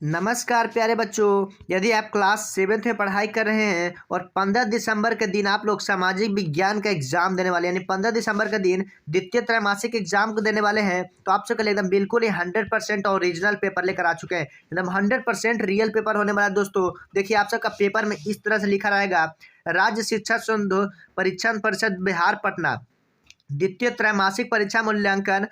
नमस्कार प्यारे बच्चों। यदि आप क्लास 7th में पढ़ाई कर रहे हैं और 15 दिसंबर के दिन आप लोग सामाजिक विज्ञान का एग्जाम देने वाले हैं, यानी 15 दिसंबर के दिन द्वितीय त्रैमासिक एग्जाम को देने वाले हैं, तो आपसे कल एकदम बिल्कुल ही 100% ओरिजिनल पेपर लेकर आ चुके हैं। एकदम 100% रियल पेपर होने वाला है दोस्तों। देखिए, आप सबका पेपर में इस तरह से लिखा रहेगा। राज्य शिक्षा संघ परीक्षा परिषद बिहार पटना द्वितीय त्रैमासिक परीक्षा मूल्यांकन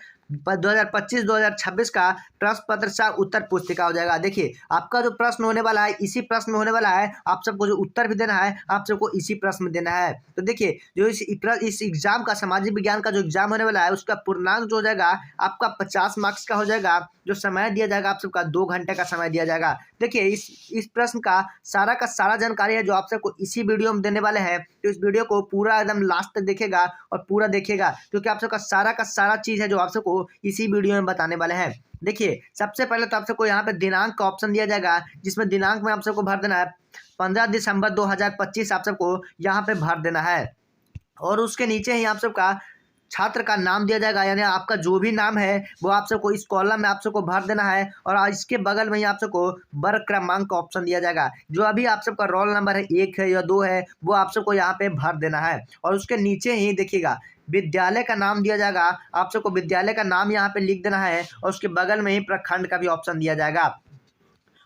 2025-2026 का प्रश्न पत्र सा उत्तर पुस्तिका हो जाएगा। देखिए, आपका जो प्रश्न होने वाला है इसी प्रश्न में होने वाला है। आप सबको जो उत्तर भी देना है आप सबको इसी प्रश्न में देना है। तो देखिए, जो इस एग्जाम का सामाजिक विज्ञान का जो एग्जाम होने वाला है उसका पूर्णांक जो हो जाएगा आपका 50 मार्क्स का हो जाएगा। जो समय दिया जाएगा आप सबका 2 घंटे का समय दिया जाएगा। देखिए, इस प्रश्न का सारा जानकारी है जो आप सबको इसी वीडियो में देने वाले हैं। तो इस वीडियो को पूरा एकदम लास्ट तक देखेगा और पूरा देखेगा, क्योंकि आप सबका सारा चीज़ है जो आप सबको इसी वीडियो में बताने वाले हैं। देखिए, सबसे पहले तो आप सबको यहाँ पे दिनांक का ऑप्शन दिया जाएगा, जिसमें दिनांक में आप सबको भर देना है 15 दिसंबर 2025 आप सबको यहाँ पे भर देना है। और उसके नीचे ही आप सबका छात्र का नाम दिया जाएगा, यानी आपका जो भी नाम है वो आप सबको इस कॉलम में आप सबको भर देना है। और इसके बगल में ही आप सबको वर्ग क्रमांक का ऑप्शन दिया जाएगा। जो अभी आप सबका रोल नंबर है 1 है या 2 है वो आप सबको यहाँ पे भर देना है। और उसके नीचे ही देखिएगा विद्यालय का नाम दिया जाएगा, आप सबको विद्यालय का नाम यहाँ पे लिख देना है। और उसके बगल में ही प्रखंड का भी ऑप्शन दिया जाएगा।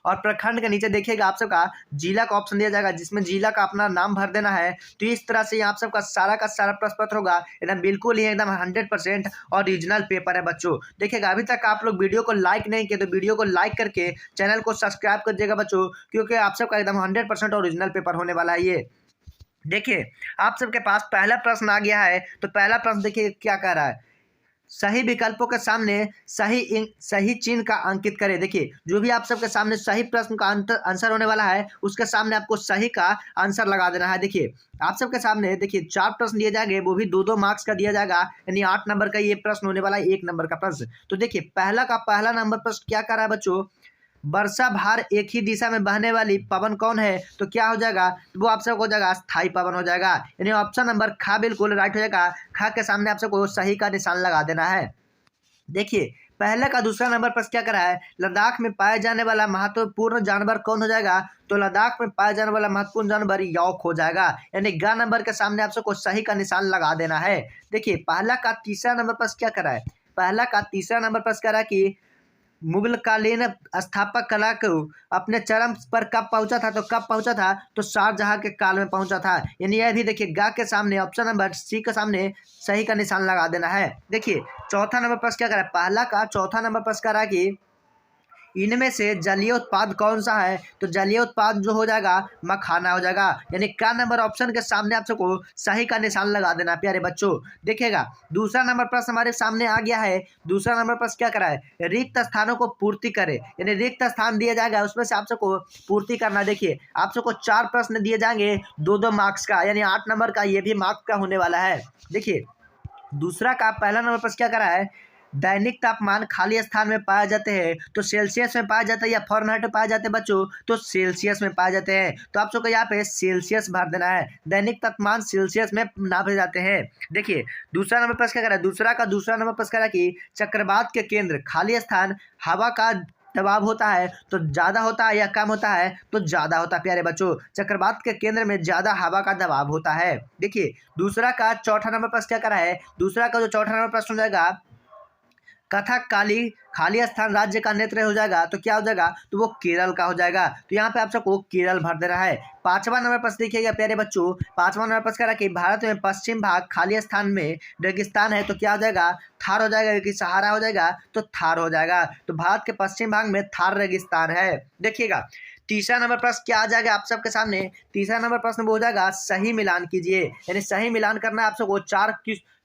और प्रखंड के नीचे देखिएगा आप सबका जिला का ऑप्शन दिया जाएगा, जिसमें जिला का अपना नाम भर देना है। तो इस तरह से आप सबका सारा का सारा प्रश्न पत्र होगा। एकदम बिल्कुल ही एकदम 100% ओरिजिनल पेपर है बच्चों। देखिएगा, अभी तक आप लोग वीडियो को लाइक नहीं किए तो वीडियो को लाइक करके चैनल को सब्सक्राइब कर दीजिएगा बच्चों, क्योंकि आप सबका एकदम 100% ओरिजिनल पेपर होने वाला है ये। देखिए, आप सबके पास पहला प्रश्न आ गया है। तो पहला प्रश्न देखिए क्या कह रहा है। सही विकल्पों के सामने सही चिन्ह का अंकित करें। देखिए, जो भी आप सबके सामने सही प्रश्न का आंसर होने वाला है उसके सामने आपको सही का आंसर लगा देना है। देखिए, आप सबके सामने देखिए 4 प्रश्न दिए जाएंगे, वो भी 2-2 मार्क्स का दिया जाएगा, यानी 8 नंबर का ये प्रश्न होने वाला है, 1 नंबर का प्रश्न। तो देखिए, पहला नंबर प्रश्न क्या कर रहा है बच्चों। वर्षा भार एक ही दिशा में बहने वाली पवन कौन है। तो क्या हो जाएगा, वो आप सबको हो जाएगा स्थायी पवन हो जाएगा, यानी ऑप्शन नंबर खा बिल्कुल राइट हो जाएगा। खा के सामने आप सबको सही का निशान लगा देना है। देखिए, पहले का दूसरा नंबर पर क्या करा है। लद्दाख में पाए जाने वाला महत्वपूर्ण जानवर कौन हो जाएगा। तो लद्दाख में पाए जाने वाला महत्वपूर्ण जानवर यौक हो जाएगा, यानी ग नंबर के सामने आप सबको सही का निशान लगा देना है। देखिए, पहला का तीसरा नंबर पर क्या करा है। पहला का तीसरा नंबर पर करा कि मुगलकालीन स्थापक कला को अपने चरम पर कब पहुंचा था। तो कब पहुंचा था, तो शाहजहां के काल में पहुंचा था, यानी यह भी देखिए गा के सामने ऑप्शन नंबर सी के सामने सही का निशान लगा देना है। देखिए, चौथा नंबर प्रश्न क्या करा है। पहला का चौथा नंबर प्रश्न करा कि इनमें से जलीय उत्पाद कौन सा है। तो जलीय उत्पाद जो हो जाएगा मखाना हो जाएगा, यानी का नंबर ऑप्शन के सामने आप सबको सही का निशान लगा देना प्यारे बच्चों। देखिएगा, दूसरा नंबर प्रश्न हमारे सामने आ गया है। दूसरा नंबर प्रश्न क्या करा है। रिक्त स्थानों को पूर्ति करे, यानी रिक्त स्थान दिया जाएगा उसमें से आप सबको पूर्ति करना। देखिए, आप सबको 4 प्रश्न दिए जाएंगे 2-2 मार्क्स का, यानी 8 नंबर का ये भी मार्क्स का होने वाला है। देखिए, दूसरा का पहला नंबर पर क्या करा है। दैनिक तापमान खाली स्थान में पाए जाते हैं। तो सेल्सियस में पाए जाते हैं या फॉरेनहाइट में पाए जाते हैं बच्चों। तो सेल्सियस में पाए जाते हैं, तो आप सबको यहाँ पे सेल्सियस भर देना है। दैनिक तापमान सेल्सियस में नापे जाते हैं। देखिए, दूसरा नंबर प्रश्न क्या करा है। दूसरा नंबर प्रश्न करा कि चक्रवात के केंद्र खाली स्थान हवा का दबाव होता है तो ज़्यादा होता है या कम होता है। तो ज़्यादा होता है प्यारे बच्चों। चक्रवात के केंद्र में ज़्यादा हवा का दबाव होता है। देखिए, दूसरा का चौथा नंबर प्रश्न क्या करा है। दूसरा का जो चौथा नंबर प्रश्न हो जाएगा, कथक काली खाली स्थान राज्य का नेत्र हो जाएगा। तो क्या हो जाएगा, तो वो केरल का हो जाएगा। तो यहाँ पे आप सबको केरल भर देना है। पांचवा नंबर प्रश्न देखिएगा प्यारे बच्चों। पांचवा नंबर प्रश्न करा कि भारत में पश्चिम भाग खाली स्थान में रेगिस्तान है। तो क्या हो जाएगा, थार हो जाएगा, कि सहारा हो जाएगा। तो थार हो जाएगा। तो भारत के पश्चिम भाग में थार रेगिस्तान है। देखिएगा, तीसरा नंबर प्रश्न क्या आ जाएगा आप सबके सामने। तीसरा नंबर प्रश्न वो हो जाएगा सही मिलान कीजिए, यानी सही मिलान करना है आप सबको।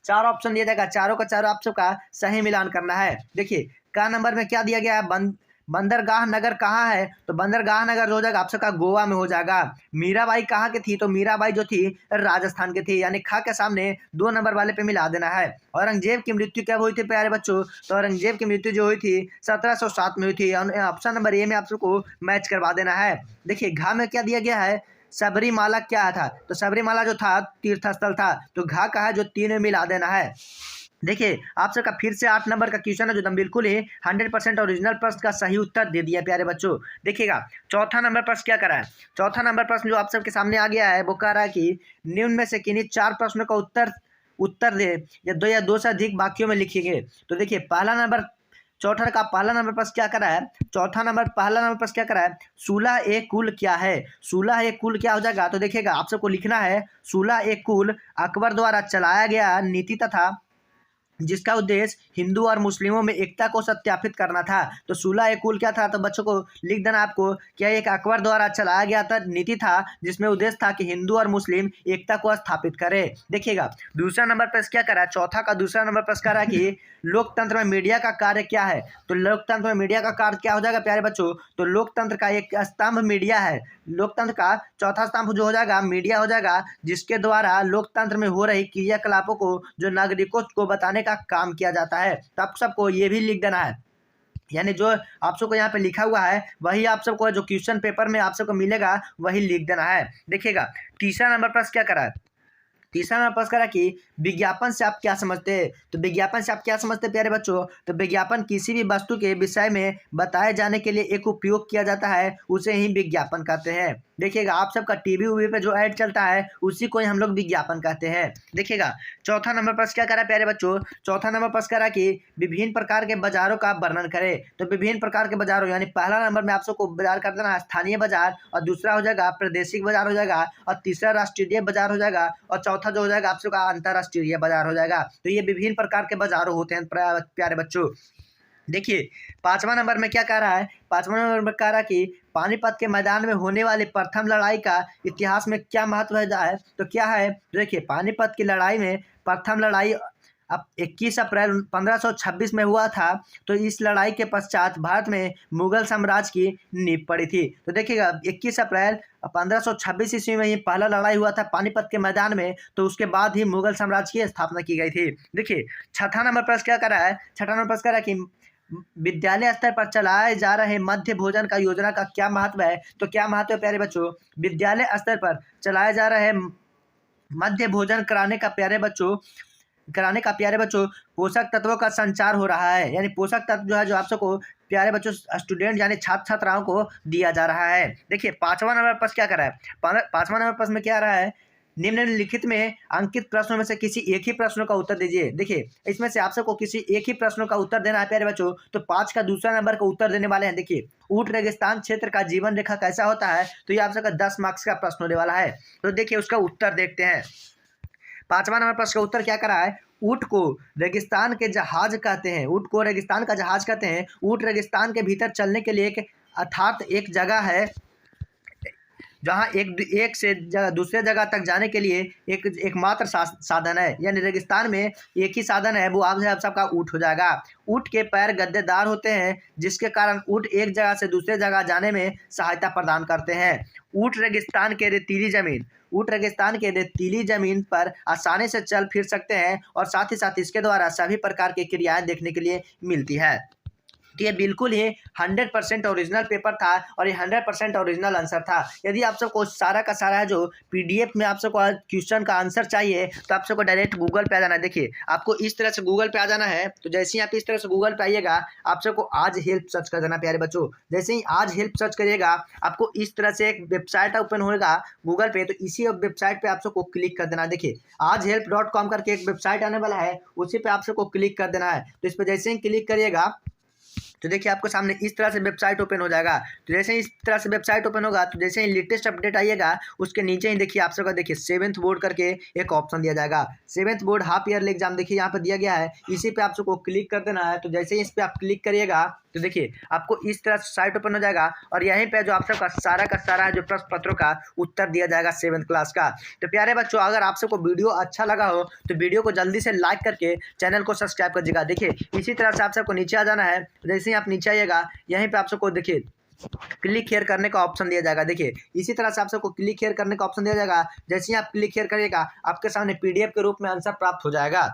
4 ऑप्शन दिया जाएगा, चारों का चारों आप सबका सही मिलान करना है। देखिए, का नंबर में क्या दिया गया है। बंदरगाह नगर कहाँ है। तो बंदरगाह नगर हो जाएगा आप सबका गोवा में हो जाएगा। मीराबाई कहाँ की थी। तो मीराबाई जो थी राजस्थान की थी, यानी खा के सामने 2 नंबर वाले पे मिला देना है। औरंगजेब की मृत्यु कब हुई थी प्यारे बच्चों। तो औरंगजेब की मृत्यु जो हुई थी 1707 में हुई थी। ऑप्शन नंबर ए में आप सबको मैच करवा देना है। देखिए, घा में क्या दिया गया है। सबरीमाला क्या था। तो सबरीमाला जो था तीर्थ स्थल था। तो घा का है जो 3 में मिला देना है। देखिए आप सबका फिर से 8 नंबर का क्वेश्चन है जो एकदम बिल्कुल ही 100% ओरिजिनल प्रश्न का सही उत्तर दे दिया प्यारे बच्चों। देखिएगा चौथा नंबर प्रश्न क्या करा है। चौथा नंबर प्रश्न जो आप सबके सामने आ गया है वो कह रहा है कि निम्न में से किन्हीं 4 प्रश्नों का उत्तर उत्तर दे या दो से अधिक वाक्यों में लिखिए। तो देखिए पहला नंबर चौथा का पहला नंबर प्रश्न क्या करा है। चौथा नंबर पहला नंबर प्रश्न क्या करा है, सूला ए कुल क्या है। सूला ए कुल क्या हो जाएगा, तो देखिएगा आप सबको लिखना है सूला ए कुल अकबर द्वारा चलाया गया नीति तथा जिसका उद्देश्य हिंदू और मुस्लिमों में एकता को सत्यापित करना था। तो सूला ए कुल क्या था, तो बच्चों को लिख देना आपको क्या एक अकबर द्वारा चलाया गया था नीति था जिसमें उद्देश्य था कि हिंदू और मुस्लिम एकता को स्थापित करे। देखिएगा दूसरा नंबर प्रश्न क्या करा, चौथा का दूसरा नंबर प्रश्न करा कि लोकतंत्र में मीडिया का कार्य क्या है। तो लोकतंत्र में मीडिया का कार्य क्या हो जाएगा प्यारे बच्चों, तो लोकतंत्र का एक स्तंभ मीडिया है। लोकतंत्र का चौथा स्तंभ जो हो जाएगा मीडिया हो जाएगा जिसके द्वारा लोकतंत्र में हो रही क्रियाकलापों को जो नागरिकों को बताने का काम किया जाता है। तो आप सबको ये भी लिख देना है, यानी जो आप सबको यहाँ पे लिखा हुआ है वही आप सबको जो क्वेश्चन पेपर में आप सबको मिलेगा वही लिख देना है। देखिएगा तीसरा नंबर प्रश्न क्या करा है। तीसरा नंबर प्रश्न करा कि विज्ञापन से आप क्या समझते हैं। तो विज्ञापन से आप क्या समझते हैं प्यारे बच्चों, तो विज्ञापन किसी भी वस्तु के विषय में बताए जाने के लिए एक उपयोग किया जाता है उसे ही विज्ञापन कहते हैं। देखिएगा आप सबका टीवी उवी पे जो ऐड चलता है उसी को ही हम लोग विज्ञापन कहते हैं। देखिएगा चौथा नंबर प्रश्न क्या करा प्यारे बच्चों, चौथा नंबर प्रश्न करा कि विभिन्न प्रकार के बाजारों का वर्णन करें। तो विभिन्न प्रकार के बाजारों यानी पहला नंबर में आप सबको बाजार कर देना है स्थानीय बाजार, और दूसरा हो जाएगा प्रादेशिक बाजार हो जाएगा, और तीसरा राष्ट्रीय बाजार हो जाएगा, और चौथा जो हो जाएगा आप सबका अंतर्राष्ट्रीय बाजार हो जाएगा। तो ये विभिन्न प्रकार के बाजार होते हैं प्यारे बच्चों। देखिए पांचवा नंबर में क्या कह रहा है, पांचवा नंबर में कह रहा है कि पानीपत के मैदान में होने वाली प्रथम लड़ाई का इतिहास में क्या महत्व है। तो क्या है, देखिए पानीपत की लड़ाई में प्रथम लड़ाई अब 21 अप्रैल 1526 में हुआ था। तो इस लड़ाई के पश्चात भारत में मुगल साम्राज्य की नींव पड़ी थी। तो देखिएगा 21 अप्रैल 1526 ईस्वी में ही पहला लड़ाई हुआ था पानीपत के मैदान में, तो उसके बाद ही मुगल साम्राज्य की स्थापना की गई थी। देखिए छठा नंबर प्रश्न क्या करा है, छठा नंबर प्रश्न करा कि विद्यालय स्तर पर चलाए जा रहे मध्य भोजन का योजना का क्या महत्व है। तो क्या महत्व है प्यारे बच्चों, विद्यालय स्तर पर चलाए जा रहे मध्य भोजन कराने का प्यारे बच्चों पोषक तत्वों का संचार हो रहा है। यानी पोषक तत्व जो है जो आप सबको प्यारे बच्चों स्टूडेंट यानी छात्र छात्राओं को दिया जा रहा है। देखिए पांचवा नंबर प्रश्न क्या कर रहा है, पांचवा नंबर प्रश्न में क्या आ रहा है, निम्नलिखित में अंकित प्रश्नों में से किसी एक ही प्रश्नों का उत्तर दीजिए। देखिए इसमें से आप सबको किसी एक ही प्रश्नों का उत्तर देना है प्यारे बच्चों। तो 5 का दूसरा नंबर का उत्तर देने वाले हैं। देखिए ऊंट रेगिस्तान क्षेत्र का जीवन रेखा कैसा होता है, तो ये आप सबका 10 मार्क्स का प्रश्न होने वाला है। तो देखिए उसका उत्तर देखते हैं। पांचवा नंबर प्रश्न का उत्तर क्या करा है, ऊंट को रेगिस्तान के जहाज कहते हैं। ऊंट को रेगिस्तान का जहाज कहते हैं। ऊंट रेगिस्तान के भीतर चलने के लिए अर्थात एक जगह है जहाँ एक से दूसरे जगह तक जाने के लिए एकमात्र साधन है। यानी रेगिस्तान में एक ही साधन है, वो आप सबका ऊँट हो जाएगा। ऊँट के पैर गद्देदार होते हैं जिसके कारण ऊँट एक जगह से दूसरे जगह जाने में सहायता प्रदान करते हैं। ऊँट रेगिस्तान के रेतीली जमीन पर आसानी से चल फिर सकते हैं और साथ ही साथ इसके द्वारा सभी प्रकार की क्रियाएं देखने के लिए मिलती है। तो ये बिल्कुल ही 100% ओरिजिनल पेपर था और ये 100% ओरिजिनल आंसर था। यदि आप सबको सारा का सारा जो पीडीएफ में आप सबको क्वेश्चन का आंसर चाहिए तो आप सबको डायरेक्ट गूगल पे आ जाना है। देखिए आपको इस तरह से गूगल पे आ जाना है। तो जैसे ही आप इस तरह से गूगल पे आइएगा आप सबको आज हेल्प सर्च कर देना प्यारे बच्चों। जैसे ही आज हेल्प सर्च करिएगा आपको इस तरह से एक वेबसाइट ओपन होगा गूगल पे, तो इसी वेबसाइट पे आप सबको क्लिक कर देना। देखिए आज help.com करके एक वेबसाइट आने वाला है, उसी पे आप सबको क्लिक कर देना है। तो इस पर जैसे ही क्लिक करिएगा तो देखिए आपको सामने इस तरह से वेबसाइट ओपन हो जाएगा। तो जैसे ही इस तरह से वेबसाइट ओपन होगा तो जैसे ही लेटेस्ट अपडेट आइएगा उसके नीचे ही देखिए आप सबका देखिए 7th बोर्ड करके एक ऑप्शन दिया जाएगा। 7th board half yearly exam देखिए यहाँ पर दिया गया है, इसी पे आप सबको क्लिक कर देना है। तो जैसे ही इस पर आप क्लिक करिएगा तो देखिए आपको इस तरह से साइट ओपन हो जाएगा और यहीं पे जो आप सबका सारा का सारा जो प्रश्न पत्रों का उत्तर दिया जाएगा 7th क्लास का। तो प्यारे बच्चों अगर आप सबको वीडियो अच्छा लगा हो तो वीडियो को जल्दी से लाइक करके चैनल को सब्सक्राइब कर दीजिएगा। देखिए इसी तरह से आप सबको नीचे आ जाना है। जैसे ही आप नीचे आइएगा यहीं पे आप सबको देखिए क्लिक हेयर करने का ऑप्शन दिया जाएगा। देखिए इसी तरह से आप सबको क्लिक हेयर करने का ऑप्शन दिया जाएगा। जैसे ही आप क्लिक हेयर करिएगा आपके सामने पीडीएफ के रूप में आंसर प्राप्त हो जाएगा।